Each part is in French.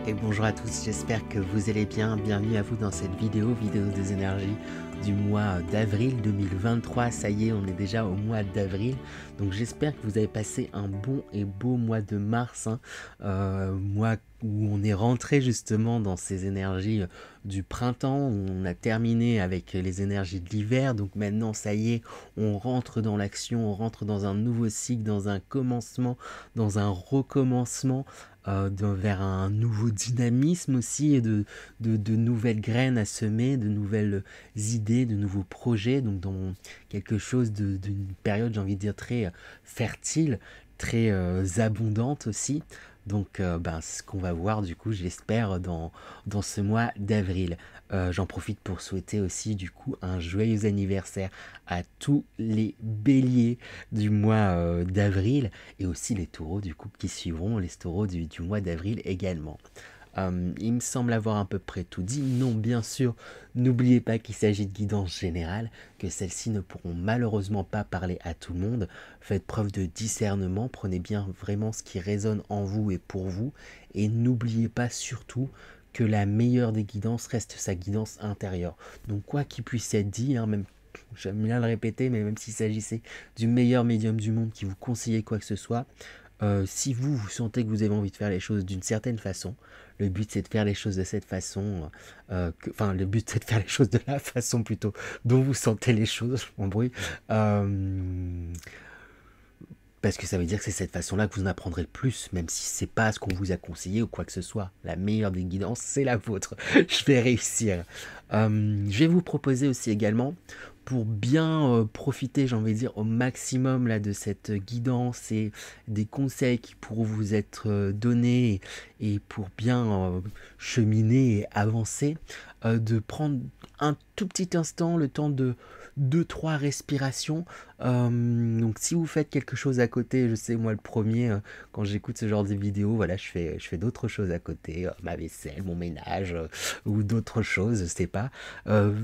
Et bonjour à tous, j'espère que vous allez bien. Bienvenue à vous dans cette vidéo des énergies du mois d'avril 2023. Ça y est, on est déjà au mois d'avril. Donc j'espère que vous avez passé un bon et beau mois de mars. Mois où on est rentré justement dans ces énergies du printemps. Où on a terminé avec les énergies de l'hiver. Donc maintenant, ça y est, on rentre dans l'action, on rentre dans un nouveau cycle, dans un commencement, dans un recommencement. Vers un nouveau dynamisme aussi, et de nouvelles graines à semer, de nouvelles idées, de nouveaux projets, donc dans quelque chose d'une période, j'ai envie de dire, très fertile, très abondante aussi. Donc c'est ce qu'on va voir du coup, j'espère, dans ce mois d'avril. J'en profite pour souhaiter aussi du coup un joyeux anniversaire à tous les béliers du mois d'avril, et aussi les taureaux du coup qui suivront, les taureaux du mois d'avril également. Il me semble avoir à peu près tout dit. Non, bien sûr, n'oubliez pas qu'il s'agit de guidance générale, que celles-ci ne pourront malheureusement pas parler à tout le monde. Faites preuve de discernement, prenez bien vraiment ce qui résonne en vous et pour vous, et n'oubliez pas surtout que la meilleure des guidances reste sa guidance intérieure. Donc quoi qu'il puisse être dit, même j'aime bien le répéter, mais même s'il s'agissait du meilleur médium du monde qui vous conseillait quoi que ce soit, si vous sentez que vous avez envie de faire les choses d'une certaine façon, le but c'est de faire les choses de cette façon, le but c'est de faire les choses de la façon plutôt dont vous sentez les choses, je m'embrouille, parce que ça veut dire que c'est cette façon-là que vous en apprendrez le plus, même si c'est pas ce qu'on vous a conseillé ou quoi que ce soit. La meilleure des guidances, c'est la vôtre. Je vais réussir. Je vais vous proposer aussi également, pour bien profiter, j'ai envie de dire, au maximum là, de cette guidance et des conseils qui pourront vous être donnés, et pour bien cheminer et avancer, de prendre un tout petit instant, le temps de 2-3 respirations. Donc si vous faites quelque chose à côté, je sais, moi le premier, quand j'écoute ce genre de vidéos, voilà, je fais d'autres choses à côté, ma vaisselle, mon ménage, ou d'autres choses, je sais pas.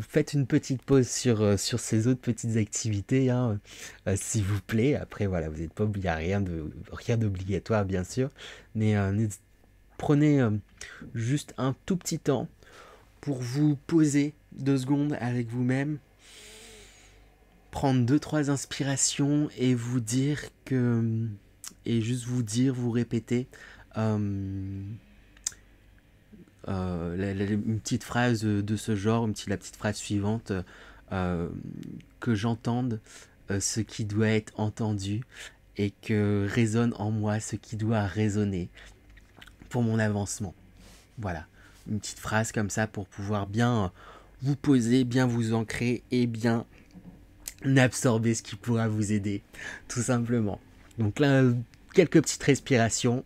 Faites une petite pause sur ces autres petites activités, s'il vous plaît. Après voilà, vous n'êtes pas obligé, rien d'obligatoire bien sûr, mais prenez juste un tout petit temps pour vous poser 2 secondes avec vous-même, prendre 2-3 inspirations et vous dire que, et juste vous répéter une petite phrase de ce genre, la petite phrase suivante, que j'entende ce qui doit être entendu, et que résonne en moi ce qui doit résonner pour mon avancement. Voilà, une petite phrase comme ça pour pouvoir bien vous poser, bien vous ancrer et bien absorber ce qui pourra vous aider, tout simplement. Donc là, quelques petites respirations,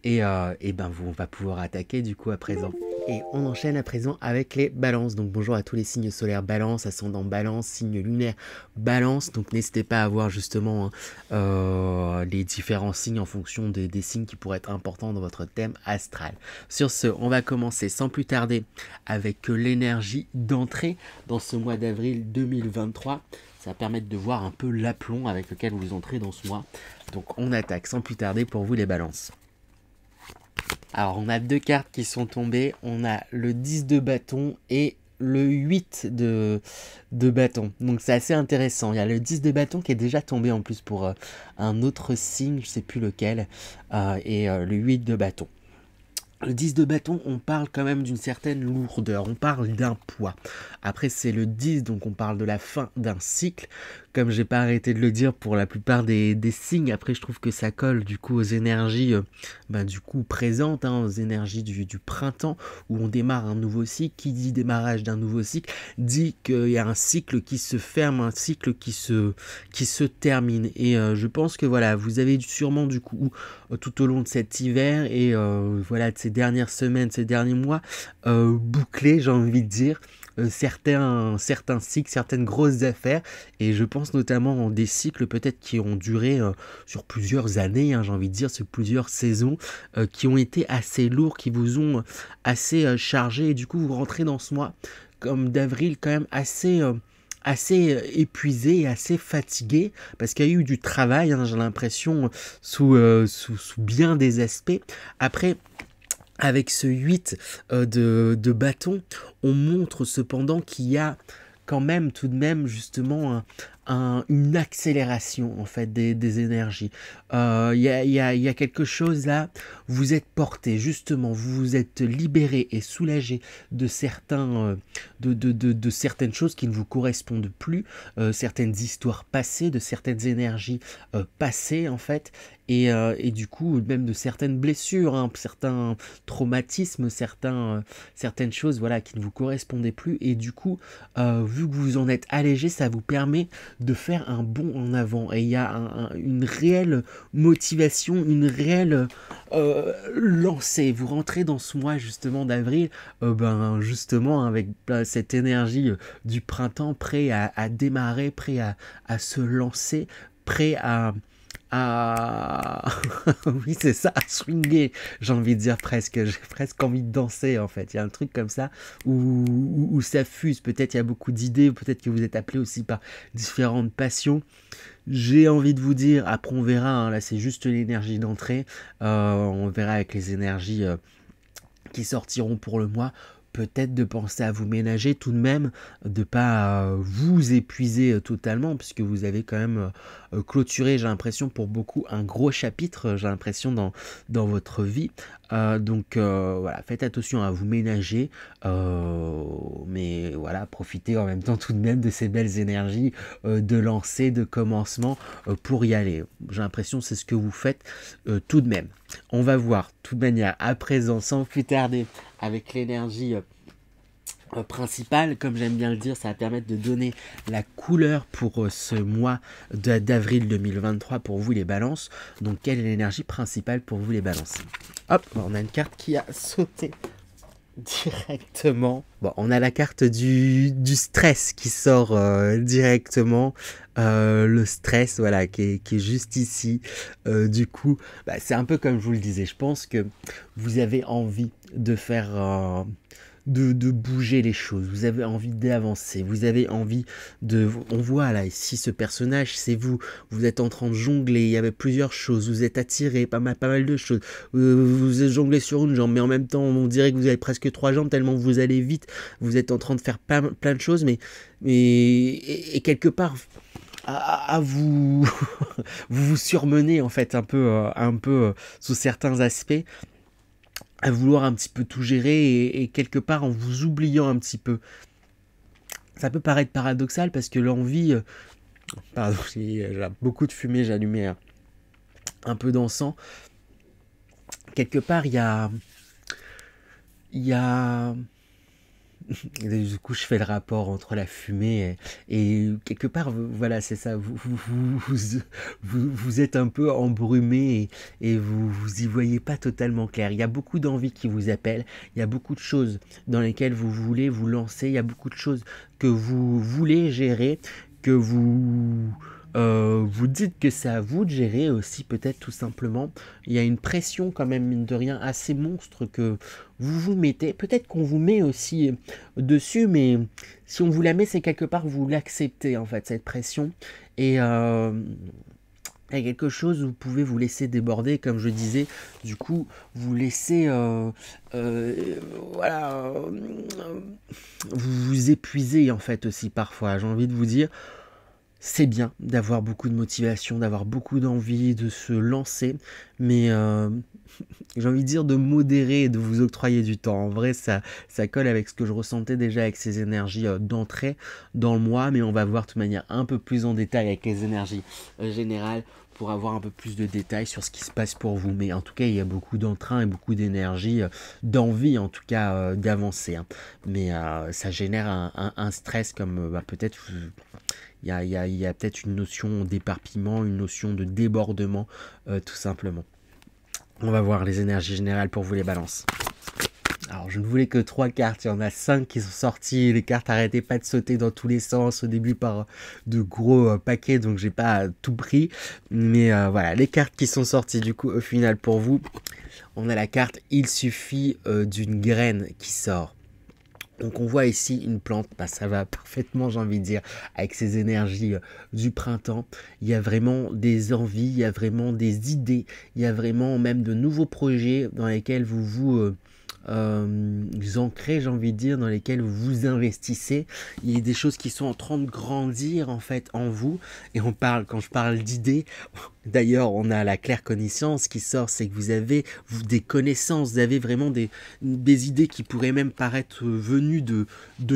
et on va pouvoir attaquer du coup à présent. Et on enchaîne à présent avec les balances. Donc bonjour à tous les signes solaires balance, ascendant balance, signe lunaire balance. Donc n'hésitez pas à voir justement les différents signes en fonction des signes qui pourraient être importants dans votre thème astral. Sur ce, on va commencer sans plus tarder avec l'énergie d'entrée dans ce mois d'avril 2023. Ça va permettre de voir un peu l'aplomb avec lequel vous entrez dans ce mois. Donc on attaque sans plus tarder pour vous les balances. Alors on a 2 cartes qui sont tombées, on a le 10 de bâton et le 8 de bâton. Donc c'est assez intéressant, il y a le 10 de bâton qui est déjà tombé en plus pour un autre signe, je sais plus lequel, et le 8 de bâton. Le 10 de bâton, on parle quand même d'une certaine lourdeur, on parle d'un poids. Après c'est le 10, donc on parle de la fin d'un cycle. Comme j'ai pas arrêté de le dire pour la plupart des signes, après je trouve que ça colle du coup aux énergies du coup présentes, aux énergies du printemps, où on démarre un nouveau cycle. Qui dit démarrage d'un nouveau cycle dit qu'il y a un cycle qui se ferme, un cycle qui se termine. Et je pense que voilà, vous avez sûrement du coup tout au long de cet hiver et voilà, de ces dernières semaines, ces derniers mois, bouclé, j'ai envie de dire, certains cycles, certaines grosses affaires, et je pense notamment des cycles peut-être qui ont duré sur plusieurs années, j'ai envie de dire, sur plusieurs saisons, qui ont été assez lourds, qui vous ont assez chargé, et du coup vous rentrez dans ce mois comme d'avril quand même assez épuisé et assez fatigué, parce qu'il y a eu du travail, j'ai l'impression, sous bien des aspects. Après, avec ce 8 de bâton, on montre cependant qu'il y a quand même tout de même justement une accélération en fait des énergies. Il y a quelque chose là, vous êtes porté justement, vous vous êtes libéré et soulagé de certaines choses qui ne vous correspondent plus, certaines histoires passées, de certaines énergies passées en fait, et du coup même de certaines blessures, hein, certains traumatismes, certaines choses voilà qui ne vous correspondaient plus, et du coup vu que vous en êtes allégé, ça vous permet de faire un bond en avant, et il y a une réelle motivation, une réelle lancée. Vous rentrez dans ce mois justement d'avril, justement avec cette énergie du printemps, prêt à démarrer, prêt à se lancer, prêt à oui c'est ça, à swinger, j'ai envie de dire presque, j'ai presque envie de danser en fait, il y a un truc comme ça où ça fuse, peut-être il y a beaucoup d'idées, peut-être que vous êtes appelé aussi par différentes passions. J'ai envie de vous dire, après on verra, hein, là c'est juste l'énergie d'entrée, on verra avec les énergies qui sortiront pour le mois, peut-être de penser à vous ménager tout de même, de pas vous épuiser totalement, puisque vous avez quand même clôturé, j'ai l'impression pour beaucoup, un gros chapitre, j'ai l'impression dans votre vie. Donc voilà, faites attention à vous ménager, mais voilà, profitez en même temps tout de même de ces belles énergies de lancer, de commencement pour y aller. J'ai l'impression que c'est ce que vous faites tout de même. On va voir de toute manière à présent, sans plus tarder, avec l'énergie principale, comme j'aime bien le dire, ça va permettre de donner la couleur pour ce mois d'avril 2023 pour vous les balances. Donc quelle est l'énergie principale pour vous les balances? Hop, on a une carte qui a sauté directement. Bon, on a la carte du stress qui sort directement. Le stress, voilà, qui est juste ici. Du coup, c'est un peu comme je vous le disais. Je pense que vous avez envie de faire... de bouger les choses, vous avez envie d'avancer, vous avez envie de... On voit là, ici, ce personnage, c'est vous, vous êtes en train de jongler, il y avait plusieurs choses, vous êtes attiré, pas mal de choses, vous êtes jonglé sur une jambe, mais en même temps, on dirait que vous avez presque 3 jambes, tellement vous allez vite, vous êtes en train de faire plein de choses, et quelque part... À vous vous surmenez en fait un peu sous certains aspects, à vouloir un petit peu tout gérer et quelque part en vous oubliant un petit peu. Ça peut paraître paradoxal parce que l'envie... pardon, j'ai beaucoup de fumée, j'ai allumé un peu d'encens. Quelque part, il y a... Du coup, je fais le rapport entre la fumée et quelque part, voilà, c'est ça. Vous êtes un peu embrumé et vous y voyez pas totalement clair. Il y a beaucoup d'envies qui vous appellent. Il y a beaucoup de choses dans lesquelles vous voulez vous lancer. Il y a beaucoup de choses que vous voulez gérer, que vous dites que c'est à vous de gérer aussi, peut-être tout simplement. Il y a une pression quand même, mine de rien, assez monstre que vous vous mettez. Peut-être qu'on vous met aussi dessus, mais si on vous la met, c'est quelque part que vous l'acceptez, en fait, cette pression. Et il y a quelque chose où vous pouvez vous laisser déborder, comme je disais. Du coup, vous laissez... voilà... vous vous épuisez, en fait, aussi, parfois. J'ai envie de vous dire... C'est bien d'avoir beaucoup de motivation, d'avoir beaucoup d'envie, de se lancer, mais j'ai envie de dire de modérer et de vous octroyer du temps. En vrai, ça colle avec ce que je ressentais déjà avec ces énergies d'entrée dans le mois, mais on va voir de manière un peu plus en détail avec les énergies générales pour avoir un peu plus de détails sur ce qui se passe pour vous. Mais en tout cas, il y a beaucoup d'entrain et beaucoup d'énergie, d'envie en tout cas d'avancer. Hein. Mais ça génère un stress comme peut-être... Il y a peut-être une notion d'éparpillement, une notion de débordement, tout simplement. On va voir les énergies générales pour vous les balances. Alors, je ne voulais que 3 cartes, il y en a 5 qui sont sorties, les cartes n'arrêtaient pas de sauter dans tous les sens, au début par de gros paquets, donc j'ai pas tout pris. Mais voilà, les cartes qui sont sorties du coup au final pour vous, on a la carte « Il suffit d'une graine qui sort ». Donc on voit ici une plante, ça va parfaitement j'ai envie de dire, avec ces énergies du printemps. Il y a vraiment des envies, il y a vraiment des idées, il y a vraiment même de nouveaux projets dans lesquels vous ancrées, j'ai envie de dire, dans lesquelles vous investissez. Il y a des choses qui sont en train de grandir en fait en vous. Et quand je parle d'idées, d'ailleurs, on a la claire connaissance qui sort, c'est que vous avez des connaissances, vous avez vraiment des idées qui pourraient même paraître venues de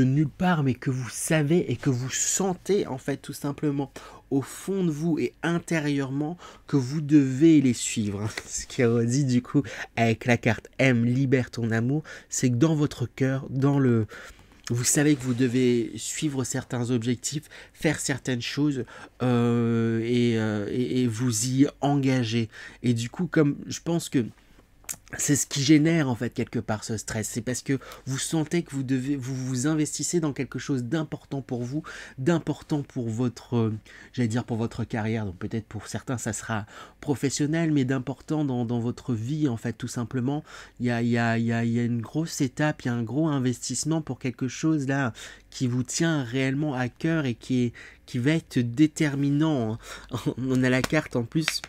nulle part, mais que vous savez et que vous sentez en fait tout simplement au fond de vous et intérieurement que vous devez les suivre. Ce qui est redit du coup avec la carte M, libère ton amour, c'est que dans votre cœur, vous savez que vous devez suivre certains objectifs, faire certaines choses et vous y engager. Et du coup, comme je pense que c'est ce qui génère en fait quelque part ce stress, c'est parce que vous sentez que vous investissez dans quelque chose d'important pour vous, d'important pour j'allais dire pour votre carrière, donc peut-être pour certains ça sera professionnel, mais d'important dans votre vie en fait tout simplement. Il y a une grosse étape, il y a un gros investissement pour quelque chose là qui vous tient réellement à cœur et qui va être déterminant. On a la carte en plus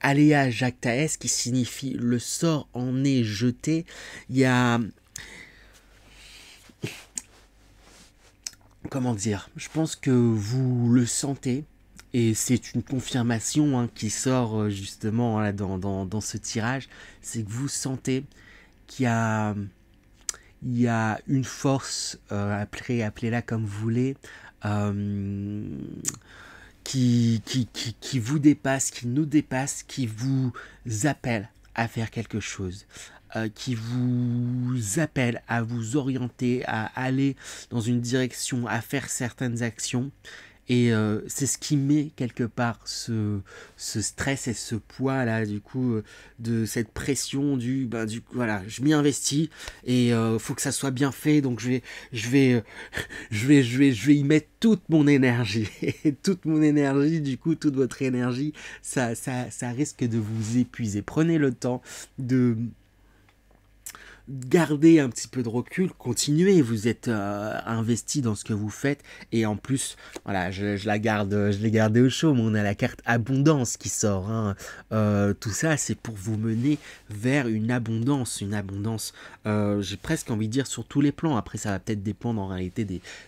Aléa Jactaès qui signifie le sort en est jeté. Il y a, comment dire, je pense que vous le sentez et c'est une confirmation qui sort justement dans ce tirage, c'est que vous sentez qu'il y a une force, appelez-la comme vous voulez, euh, qui vous dépasse, qui nous dépasse, qui vous appelle à faire quelque chose, qui vous appelle à vous orienter, à aller dans une direction, à faire certaines actions. Et c'est ce qui met quelque part ce stress et ce poids là du coup de cette pression voilà, je m'y investis et faut que ça soit bien fait, donc je vais je vais y mettre toute mon énergie et toute mon énergie, du coup toute votre énergie, ça risque de vous épuiser. Prenez le temps de gardez un petit peu de recul, continuez, vous êtes investi dans ce que vous faites et en plus, voilà, je l'ai gardé au chaud, mais on a la carte abondance qui sort. Tout ça, c'est pour vous mener vers une abondance, j'ai presque envie de dire sur tous les plans. Après, ça va peut-être dépendre en réalité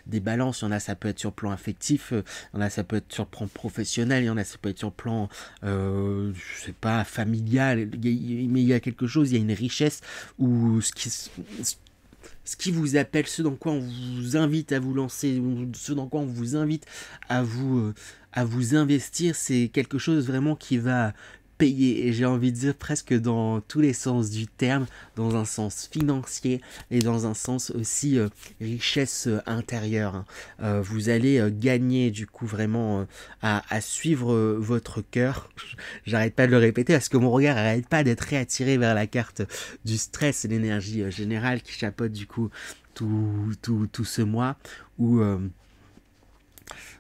des balances. Il y en a, ça peut être sur le plan affectif, il y en a, ça peut être sur le plan professionnel, il y en a, ça peut être sur le plan, je sais pas, familial, mais il y a quelque chose, il y a une richesse où ce qui vous appelle, ce dans quoi on vous invite à vous lancer, ce dans quoi on vous invite à vous investir, c'est quelque chose vraiment qui va payer, et j'ai envie de dire presque dans tous les sens du terme, dans un sens financier et dans un sens aussi richesse intérieure. Vous allez gagner du coup vraiment à suivre votre cœur. J'arrête pas de le répéter parce que mon regard n'arrête pas d'être réattiré vers la carte du stress et l'énergie générale qui chapeaute du coup tout ce mois où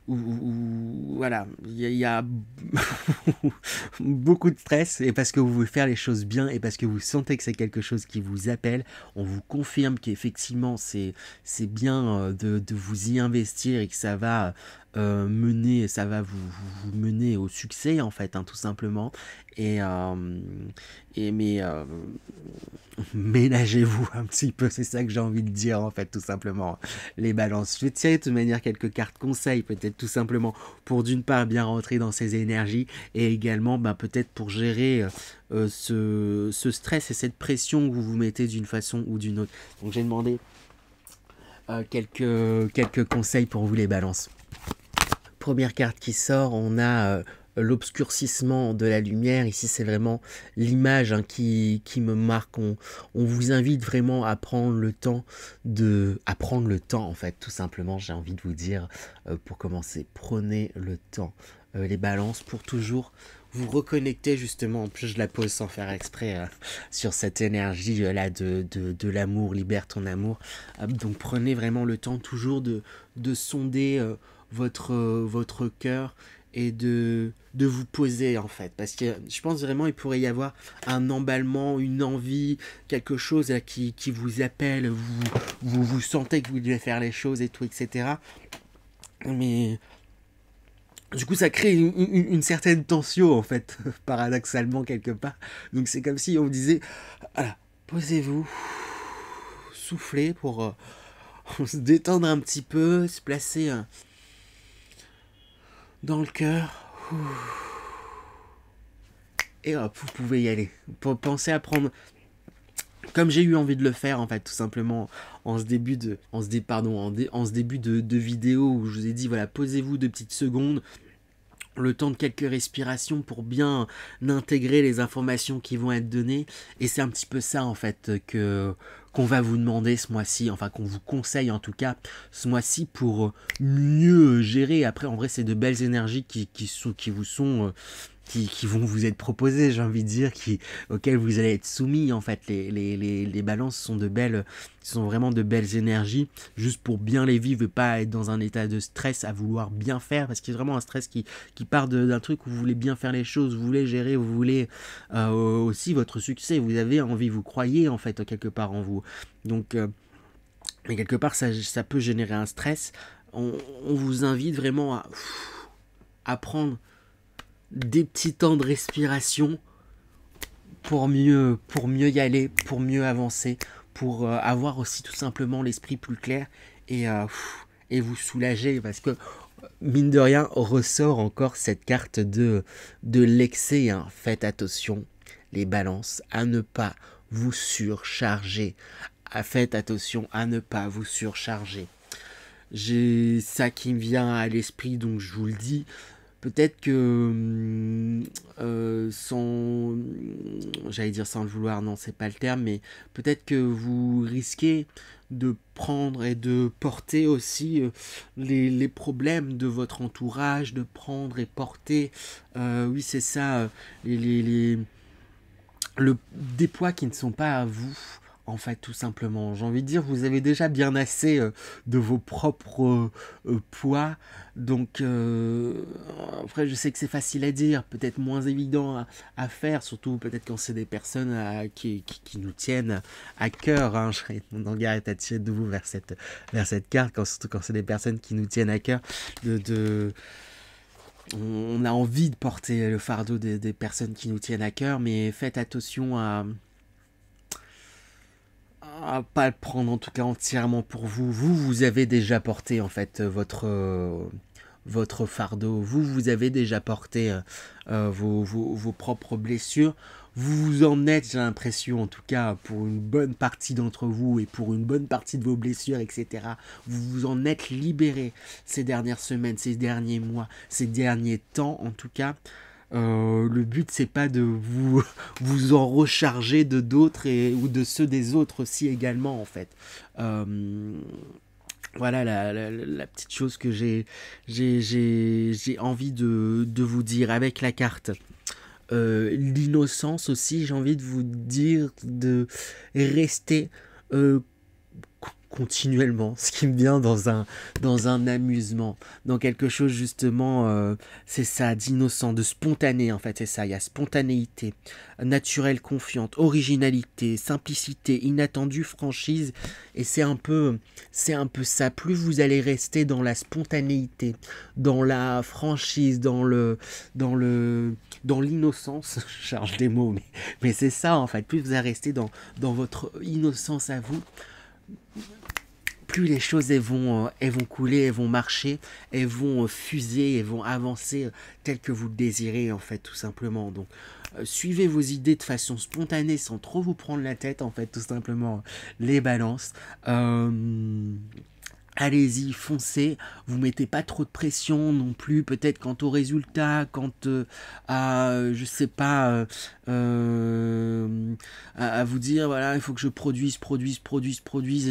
voilà, il y a beaucoup de stress, et parce que vous voulez faire les choses bien et parce que vous sentez que c'est quelque chose qui vous appelle, on vous confirme qu'effectivement c'est bien de vous y investir et que ça va vous mener au succès en fait, tout simplement. Et, mais ménagez-vous un petit peu, c'est ça que j'ai envie de dire en fait, tout simplement. Les balances, je vais tirer de toute manière quelques cartes conseils, peut-être tout simplement pour d'une part bien rentrer dans ces énergies et également peut-être pour gérer ce stress et cette pression que vous vous mettez d'une façon ou d'une autre. Donc j'ai demandé quelques conseils pour vous les balances. Première carte qui sort, on a l'obscurcissement de la lumière. Ici c'est vraiment l'image qui me marque. On vous invite vraiment à prendre le temps en fait, tout simplement. J'ai envie de vous dire pour commencer, prenez le temps. Les balances, pour toujours vous reconnecter justement, en plus je la pose sans faire exprès sur cette énergie là de l'amour, libère ton amour. Donc prenez vraiment le temps toujours de sonder votre cœur et de vous poser en fait, parce que je pense vraiment il pourrait y avoir un emballement, une envie, quelque chose là, qui vous appelle, vous sentez que vous devez faire les choses et tout, etc. Mais du coup ça crée une certaine tension en fait, paradoxalement quelque part. Donc c'est comme si on vous disait, voilà, Posez-vous, soufflez pour se détendre un petit peu, se placer dans le cœur. Et hop, vous pouvez y aller. Pensez à prendre, comme j'ai eu envie de le faire en fait, tout simplement en ce début de vidéo où je vous ai dit voilà, posez-vous 2 petites secondes, le temps de quelques respirations pour bien intégrer les informations qui vont être données. Et c'est un petit peu ça en fait qu'on va vous demander ce mois-ci, enfin qu'on vous conseille en tout cas ce mois-ci pour mieux gérer. Après en vrai c'est de belles énergies qui vous sont qui vont vous être proposées, j'ai envie de dire, auxquelles vous allez être soumis en fait. Les balances sont vraiment de belles énergies, juste pour bien les vivre et pas être dans un état de stress à vouloir bien faire, parce qu'il y a vraiment un stress qui part d'un truc où vous voulez bien faire les choses, vous voulez gérer, vous voulez aussi votre succès, vous avez envie, vous croyez en fait quelque part en vous. Donc mais quelque part ça peut générer un stress. On vous invite vraiment à prendre des petits temps de respiration pour mieux y aller, pour mieux avancer, pour avoir aussi tout simplement l'esprit plus clair et vous soulager, parce que mine de rien ressort encore cette carte de l'excès, hein. Faites attention les balances à ne pas vous surcharger, faites attention à ne pas vous surcharger. J'ai ça qui me vient à l'esprit, donc je vous le dis. Peut-être que j'allais dire sans le vouloir, non c'est pas le terme, mais peut-être que vous risquez de prendre et de porter aussi les problèmes de votre entourage, de prendre et porter, oui c'est ça, des poids qui ne sont pas à vous. En fait, tout simplement, j'ai envie de dire, vous avez déjà bien assez de vos propres poids. Donc, après, je sais que c'est facile à dire, peut-être moins évident à faire, surtout peut-être quand c'est des personnes qui nous tiennent à cœur. Hein. Mon regard est attiré de vous vers cette carte, surtout quand c'est des personnes qui nous tiennent à cœur. On a envie de porter le fardeau des personnes qui nous tiennent à cœur, mais faites attention à pas le prendre en tout cas entièrement pour vous. Vous avez déjà porté en fait votre fardeau. Vous avez déjà porté vos propres blessures. Vous en êtes, j'ai l'impression, en tout cas pour une bonne partie d'entre vous et pour une bonne partie de vos blessures, etc. Vous vous en êtes libérés ces dernières semaines, ces derniers mois, ces derniers temps, en tout cas. Le but c'est pas de vous en recharger de d'autres ou de ceux des autres aussi également en fait. Voilà la petite chose que j'ai envie de vous dire avec la carte. L'innocence aussi, j'ai envie de vous dire de rester continuellement, ce qui me vient dans un amusement, dans quelque chose justement, c'est ça, d'innocent, de spontané en fait, c'est ça, il y a spontanéité, naturelle, confiante, originalité, simplicité, inattendue, franchise, et c'est un peu ça, plus vous allez rester dans la spontanéité, dans la franchise, dans l'innocence, je charge des mots, mais c'est ça en fait, plus vous allez rester dans votre innocence à vous, plus les choses elles vont couler, elles vont marcher, elles vont fuser, elles vont avancer tel que vous le désirez en fait tout simplement. Donc suivez vos idées de façon spontanée sans trop vous prendre la tête en fait tout simplement les balances. Allez-y, foncez, vous mettez pas trop de pression non plus, peut-être quant au résultat, quant je sais pas, à vous dire, voilà, il faut que je produise, et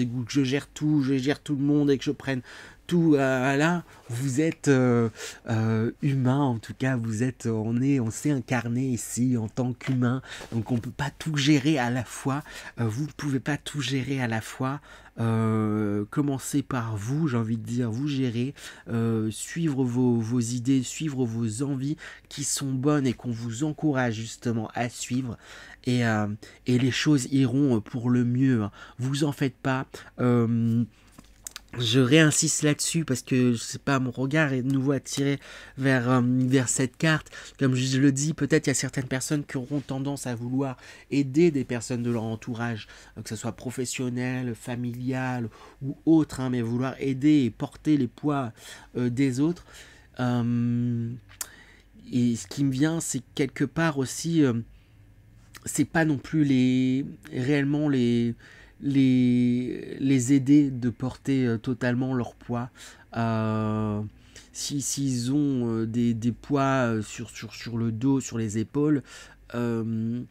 que je gère tout le monde, et que je prenne tout, là, vous êtes humain, en tout cas, on s'est incarné ici en tant qu'humain, donc on peut pas tout gérer à la fois, vous ne pouvez pas tout gérer à la fois. Commencez par vous, j'ai envie de dire, vous gérez, suivre vos idées, suivre vos envies qui sont bonnes et qu'on vous encourage justement à suivre, et les choses iront pour le mieux, hein. Vous en faites pas. je réinsiste là-dessus parce que je sais pas, mon regard est de nouveau attiré vers cette carte. Comme je le dis, peut-être il y a certaines personnes qui auront tendance à vouloir aider des personnes de leur entourage, que ce soit professionnel, familial ou autre, hein, mais vouloir aider et porter les poids des autres. Euh, et ce qui me vient, c'est quelque part aussi, c'est pas non plus réellement les aider de porter totalement leur poids. Euh, S'ils ont des poids sur le dos, sur les épaules, euh,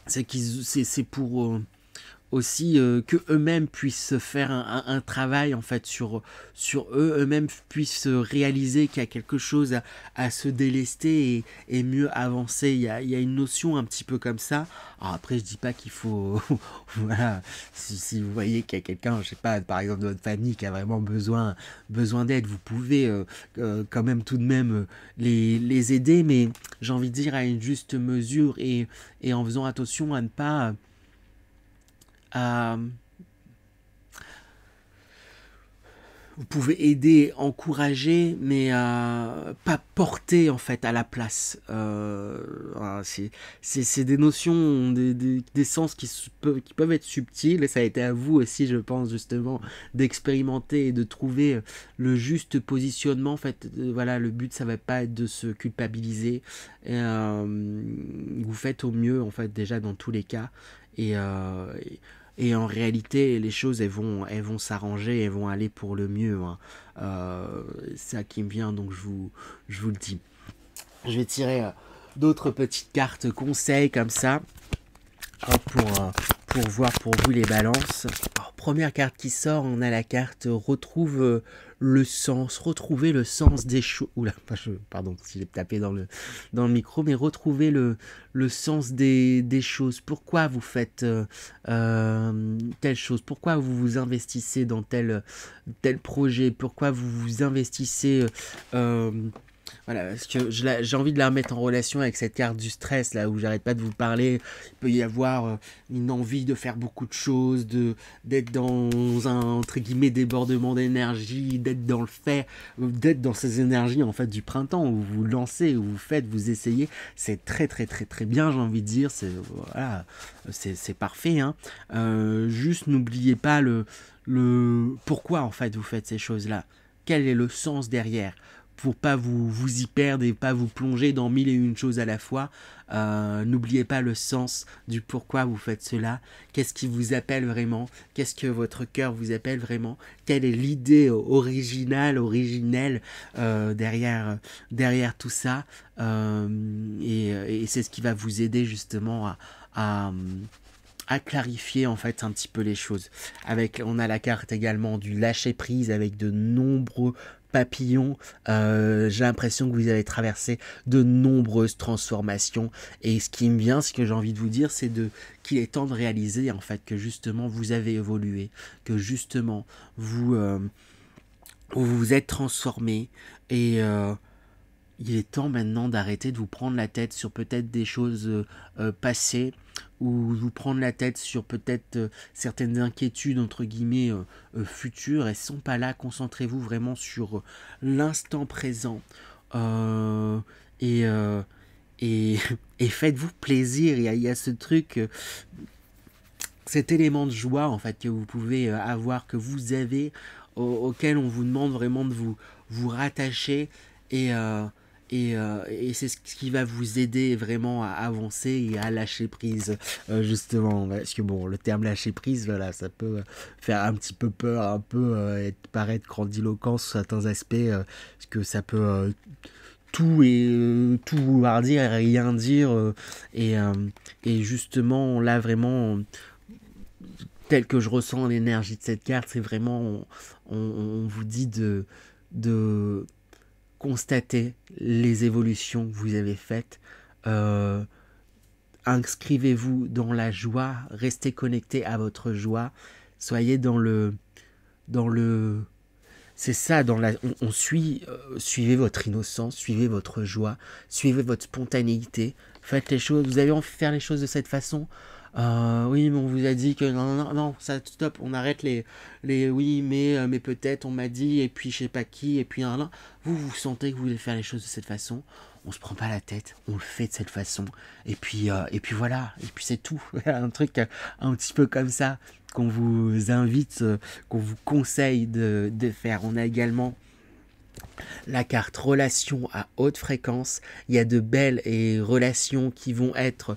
c'est pour aussi que eux-mêmes puissent faire un travail en fait sur eux-mêmes puissent réaliser qu'il y a quelque chose à se délester et mieux avancer. Il y a une notion un petit peu comme ça. Alors après, je dis pas qu'il faut voilà, si vous voyez qu'il y a quelqu'un, je sais pas, par exemple de votre famille qui a vraiment besoin d'aide, vous pouvez quand même tout de même les aider, mais j'ai envie de dire à une juste mesure et en faisant attention à ne pas à vous pouvez aider, encourager, mais pas porter en fait à la place. Voilà, c'est des notions, des sens qui peuvent être subtils, et ça a été à vous aussi, je pense, justement, d'expérimenter et de trouver le juste positionnement. En fait, voilà, le but, ça va pas être de se culpabiliser. Et, vous faites au mieux, en fait, déjà dans tous les cas. Et, et en réalité, les choses, elles vont s'arranger, elles vont aller pour le mieux, hein. C'est ça qui me vient, donc je vous le dis. Je vais tirer d'autres petites cartes conseils comme ça, pour voir pour vous les balances. Alors, première carte qui sort, on a la carte retrouve le sens, retrouver le sens des choses. Oula, pardon si j'ai tapé dans le micro, mais retrouver le sens des choses. Pourquoi vous faites telle chose? Pourquoi vous vous investissez dans tel projet? Pourquoi vous vous investissez voilà, parce que j'ai envie de la remettre en relation avec cette carte du stress, là où j'arrête pas de vous parler. Il peut y avoir une envie de faire beaucoup de choses, d'être dans un, entre guillemets, débordement d'énergie, d'être dans le fait, d'être dans ces énergies, en fait, du printemps, où vous lancez, où vous faites, vous essayez. C'est très, très, très, très bien, j'ai envie de dire. Voilà, c'est parfait, hein. Juste, n'oubliez pas le pourquoi, en fait, vous faites ces choses-là. Quel est le sens derrière? Pour pas vous y perdre et pas vous plonger dans mille et une choses à la fois. N'oubliez pas le sens du pourquoi vous faites cela. Qu'est-ce qui vous appelle vraiment? Qu'est-ce que votre cœur vous appelle vraiment? Quelle est l'idée originelle derrière tout ça? Et c'est ce qui va vous aider justement à clarifier en fait un petit peu les choses. On a la carte également du lâcher prise avec de nombreux papillons. J'ai l'impression que vous avez traversé de nombreuses transformations, et ce qui me vient, ce que j'ai envie de vous dire, c'est qu'il est temps de réaliser en fait que justement vous avez évolué, que justement vous vous êtes transformé, et il est temps maintenant d'arrêter de vous prendre la tête sur peut-être des choses passées, ou vous prendre la tête sur peut-être certaines inquiétudes entre guillemets futures. Elles ne sont pas là. Concentrez-vous vraiment sur l'instant présent, euh, et, euh, et, et faites-vous plaisir. Il y a ce truc, cet élément de joie en fait que vous pouvez avoir, que vous avez, auquel on vous demande vraiment de vous rattacher, et et c'est ce qui va vous aider vraiment à avancer et à lâcher prise, justement. Parce que bon, le terme lâcher prise, voilà, ça peut faire un petit peu peur, un peu paraître grandiloquent sur certains aspects, parce que ça peut tout vouloir dire et rien dire, et justement, là, vraiment, tel que je ressens l'énergie de cette carte, c'est vraiment, on vous dit de constatez les évolutions que vous avez faites. Euh, Inscrivez-vous dans la joie, restez connecté à votre joie, soyez dans le c'est ça, suivez votre innocence, suivez votre joie, suivez votre spontanéité, faites les choses, vous avez envie de faire les choses de cette façon, Oui, mais on vous a dit que non, non, non, ça stop, on arrête les oui, mais peut-être, on m'a dit, et puis je sais pas qui, et puis non. Vous sentez que vous voulez faire les choses de cette façon, on se prend pas la tête, on le fait de cette façon, et puis voilà, et puis c'est tout. Un truc un petit peu comme ça qu'on vous invite, qu'on vous conseille de faire. On a également la carte relation à haute fréquence. Il y a de belles et relations qui vont être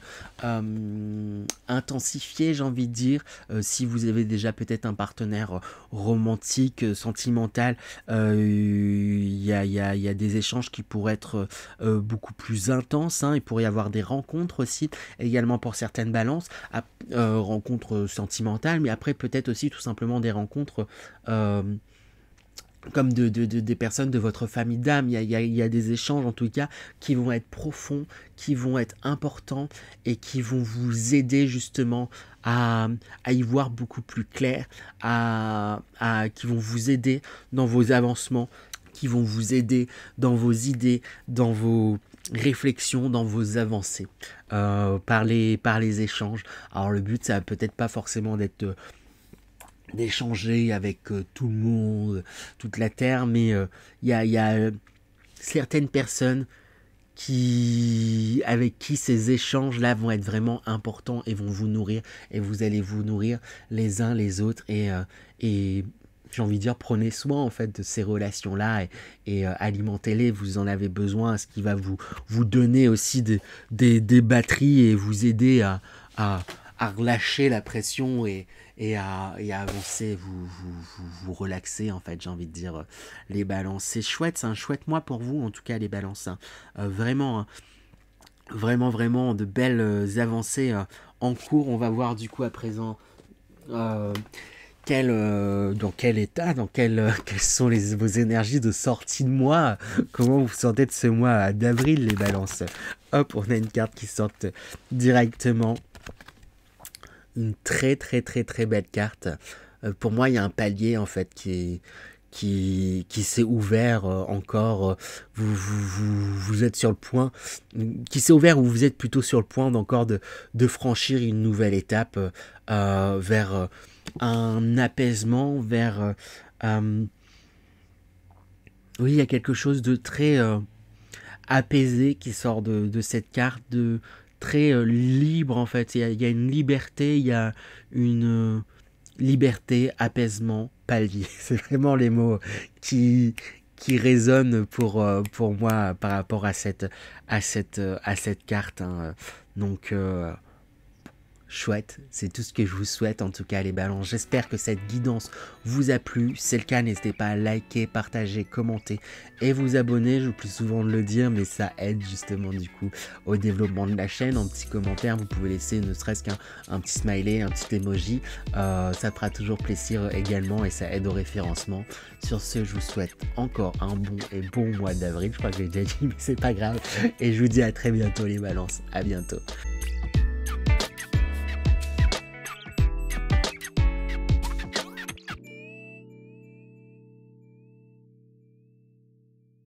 intensifiées, j'ai envie de dire. Si vous avez déjà peut-être un partenaire romantique, sentimental, il y a des échanges qui pourraient être beaucoup plus intenses, hein. Il pourrait y avoir des rencontres aussi, également pour certaines balances, rencontres sentimentales, mais après peut-être aussi tout simplement des rencontres comme des personnes de votre famille d'âme. Il y a des échanges en tout cas qui vont être profonds, qui vont être importants et qui vont vous aider justement à y voir beaucoup plus clair, qui vont vous aider dans vos avancements, qui vont vous aider dans vos idées, dans vos réflexions, dans vos avancées, par les échanges. Alors le but, ça va peut-être pas forcément d'échanger avec tout le monde, toute la Terre, mais il y a certaines personnes avec qui ces échanges-là vont être vraiment importants et vont vous nourrir, et vous allez vous nourrir les uns les autres, et j'ai envie de dire, prenez soin en fait de ces relations-là, et alimentez-les, vous en avez besoin, ce qui va vous donner aussi des batteries et vous aider à relâcher la pression et à avancer, vous relaxer en fait, j'ai envie de dire, les balances. C'est chouette, c'est un chouette mois pour vous en tout cas les balances, hein. Vraiment, hein, vraiment de belles avancées en cours. On va voir du coup à présent dans quel état, quelles sont vos énergies de sortie de mois, comment vous vous sentez de ce mois d'avril les balances. Hop, on a une carte qui sort directement. Une très belle carte. Pour moi, il y a un palier en fait qui s'est ouvert encore. Vous êtes sur le point, qui s'est ouvert, ou vous êtes plutôt sur le point d'encore de franchir une nouvelle étape vers un apaisement, vers oui, il y a quelque chose de très apaisé qui sort de cette carte, de très libre en fait. Il y a une liberté, il y a une liberté, apaisement, palier. C'est vraiment les mots qui résonnent pour moi par rapport à cette carte, hein. Donc chouette, c'est tout ce que je vous souhaite en tout cas les balances. J'espère que cette guidance vous a plu. Si c'est le cas, n'hésitez pas à liker, partager, commenter et vous abonner. J'oublie souvent de le dire, mais ça aide justement du coup au développement de la chaîne. En petit commentaire, vous pouvez laisser ne serait-ce qu'un petit smiley, un petit emoji. Ça fera toujours plaisir également et ça aide au référencement. Sur ce, je vous souhaite encore un bon mois d'avril. Je crois que j'ai déjà dit, mais c'est pas grave. Et je vous dis à très bientôt les balances. À bientôt.